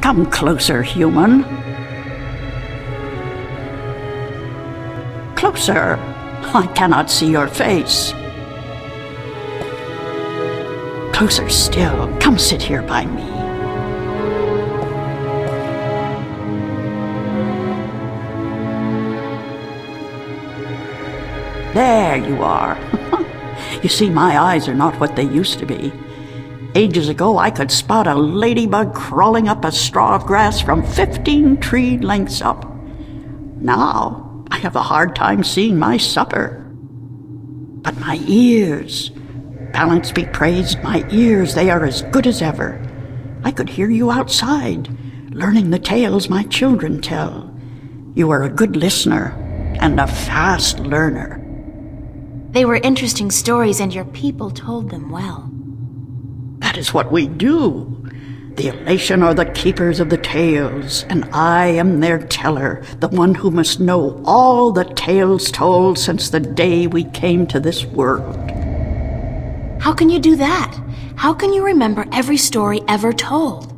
Come closer, human. Closer. I cannot see your face. Closer still. Come sit here by me. There you are. You see, my eyes are not what they used to be. Ages ago, I could spot a ladybug crawling up a straw of grass from 15 tree lengths up. Now, I have a hard time seeing my supper. But my ears, balance be praised, my ears, they are as good as ever. I could hear you outside, learning the tales my children tell. You are a good listener and a fast learner. They were interesting stories, and your people told them well. That is what we do. The elation are the keepers of the tales, and I am their teller, the one who must know all the tales told since the day we came to this world. How can you do that? How can you remember every story ever told?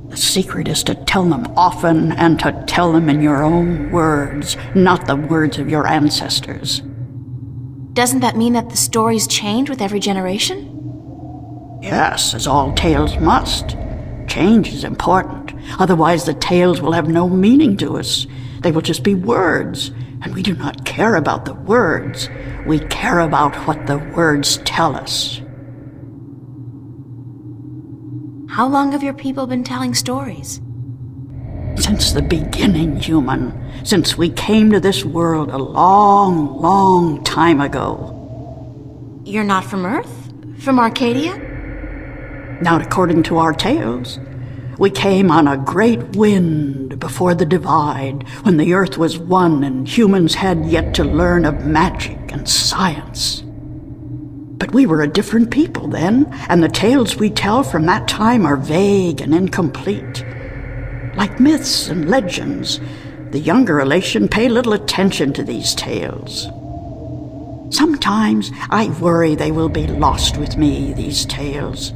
The secret is to tell them often and to tell them in your own words, not the words of your ancestors. Doesn't that mean that the stories change with every generation? Yes, as all tales must. Change is important. Otherwise the tales will have no meaning to us. They will just be words, and we do not care about the words. We care about what the words tell us. How long have your people been telling stories? Since the beginning, human. Since we came to this world a long, long time ago. You're not from Earth? From Arcadia? Not according to our tales. We came on a great wind before the divide, when the earth was one and humans had yet to learn of magic and science. But we were a different people then, and the tales we tell from that time are vague and incomplete. Like myths and legends, the younger elation pay little attention to these tales. Sometimes I worry they will be lost with me, these tales,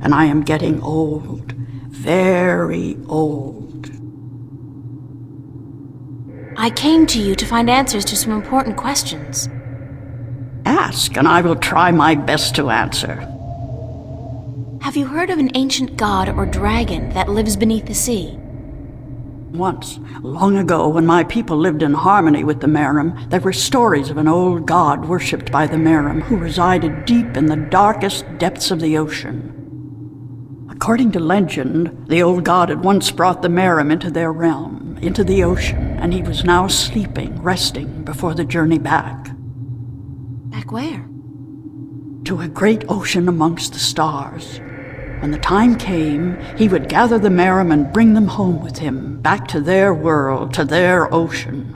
and I am getting old, very old. I came to you to find answers to some important questions. Ask, and I will try my best to answer. Have you heard of an ancient god or dragon that lives beneath the sea? Once, long ago, when my people lived in harmony with the Merim, there were stories of an old god worshipped by the Merim who resided deep in the darkest depths of the ocean. According to legend, the old god had once brought the Merim into their realm, into the ocean, and he was now sleeping, resting before the journey back. Back where? To a great ocean amongst the stars. When the time came, he would gather the Merim and bring them home with him, back to their world, to their ocean.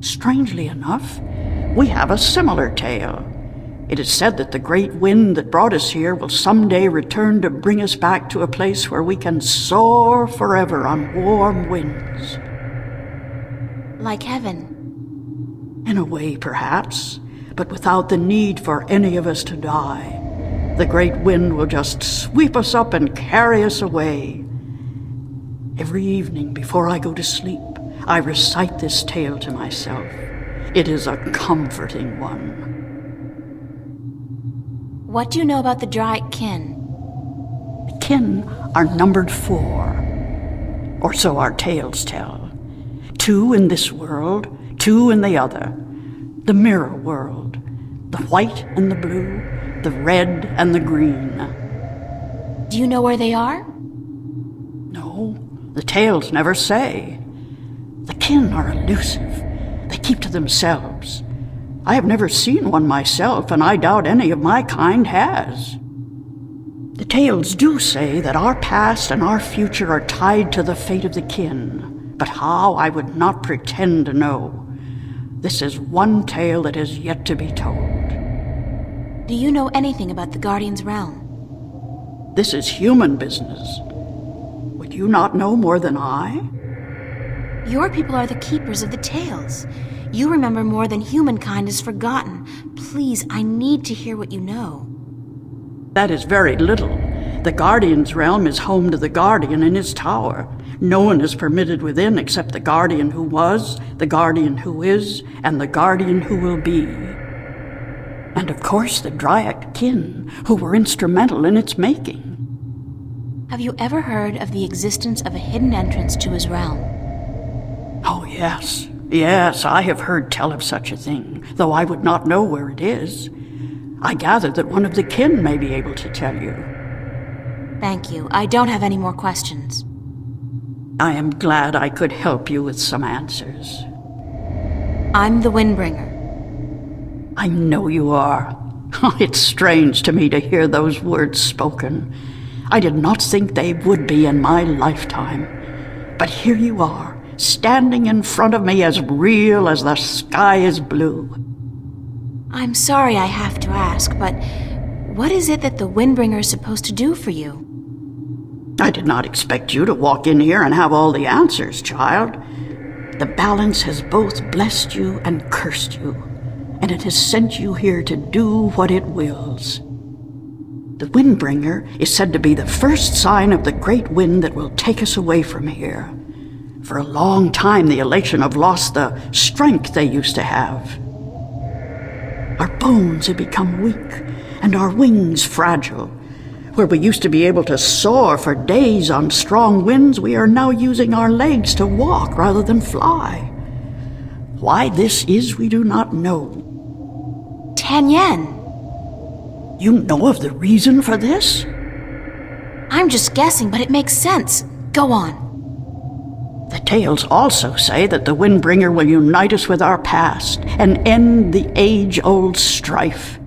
Strangely enough, we have a similar tale. It is said that the great wind that brought us here will someday return to bring us back to a place where we can soar forever on warm winds. Like heaven? In a way, perhaps, but without the need for any of us to die. The great wind will just sweep us up and carry us away. Every evening before I go to sleep, I recite this tale to myself. It is a comforting one. What do you know about the Draic kin? The kin are numbered 4, or so our tales tell. 2 in this world, 2 in the other. The mirror world, the white and the blue, the red and the green. Do you know where they are? No, the tales never say. The kin are elusive. They keep to themselves. I have never seen one myself, and I doubt any of my kind has. The tales do say that our past and our future are tied to the fate of the kin, but how I would not pretend to know. This is one tale that is yet to be told. Do you know anything about the Guardian's realm? This is human business. Would you not know more than I? Your people are the keepers of the tales. You remember more than humankind has forgotten. Please, I need to hear what you know. That is very little. The Guardian's realm is home to the Guardian in his tower. No one is permitted within except the Guardian who was, the Guardian who is, and the Guardian who will be. And of course the Dryad kin, who were instrumental in its making. Have you ever heard of the existence of a hidden entrance to his realm? Oh, yes. Yes, I have heard tell of such a thing, though I would not know where it is. I gather that one of the kin may be able to tell you. Thank you. I don't have any more questions. I am glad I could help you with some answers. I'm the Windbringer. I know you are. It's strange to me to hear those words spoken. I did not think they would be in my lifetime. But here you are, standing in front of me as real as the sky is blue. I'm sorry I have to ask, but what is it that the Windbringer is supposed to do for you? I did not expect you to walk in here and have all the answers, child. The balance has both blessed you and cursed you, and it has sent you here to do what it wills. The Windbringer is said to be the first sign of the great wind that will take us away from here. For a long time, the Elation have lost the strength they used to have. Our bones have become weak, and our wings fragile. Where we used to be able to soar for days on strong winds, we are now using our legs to walk rather than fly. Why this is, we do not know. Tanyan! You know of the reason for this? I'm just guessing, but it makes sense. Go on. The tales also say that the Windbringer will unite us with our past and end the age-old strife.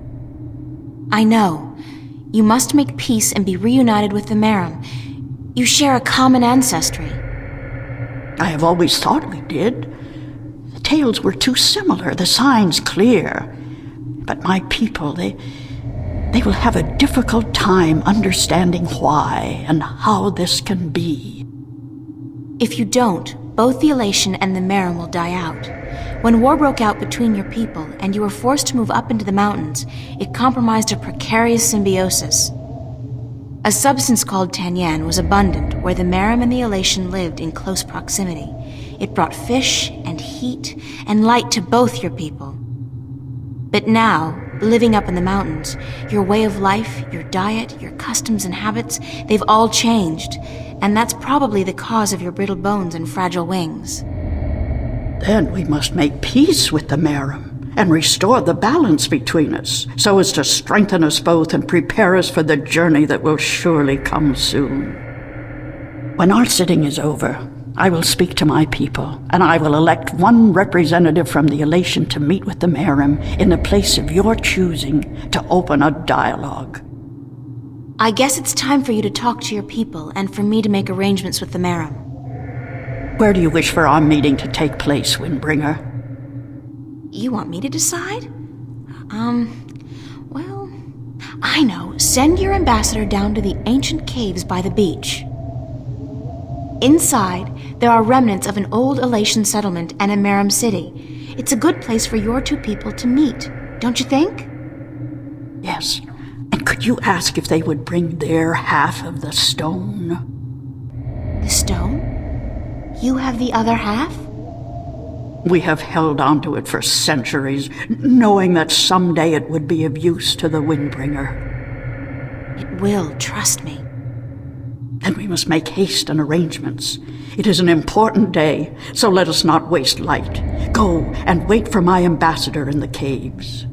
I know. You must make peace and be reunited with the Merim. You share a common ancestry. I have always thought we did. The tales were too similar, the signs clear. But my people, they will have a difficult time understanding why and how this can be. If you don't, both the Elation and the Merim will die out. When war broke out between your people and you were forced to move up into the mountains, it compromised a precarious symbiosis. A substance called Tanyan was abundant where the Merim and the Elation lived in close proximity. It brought fish and heat and light to both your people. But now, living up in the mountains, your way of life, your diet, your customs and habits, they've all changed, and that's probably the cause of your brittle bones and fragile wings. Then we must make peace with the Merim and restore the balance between us, so as to strengthen us both and prepare us for the journey that will surely come soon. When our sitting is over, I will speak to my people, and I will elect one representative from the Elation to meet with the Merim in the place of your choosing to open a dialogue. I guess it's time for you to talk to your people and for me to make arrangements with the Merim. Where do you wish for our meeting to take place, Windbringer? You want me to decide? Well, I know. Send your ambassador down to the ancient caves by the beach. Inside, there are remnants of an old Elation settlement and a Merim city. It's a good place for your two people to meet, don't you think? Yes. And could you ask if they would bring their half of the stone? The stone? You have the other half? We have held on to it for centuries, knowing that someday it would be of use to the Windbringer. It will, trust me. Then we must make haste and arrangements. It is an important day, so let us not waste light. Go and wait for my ambassador in the caves.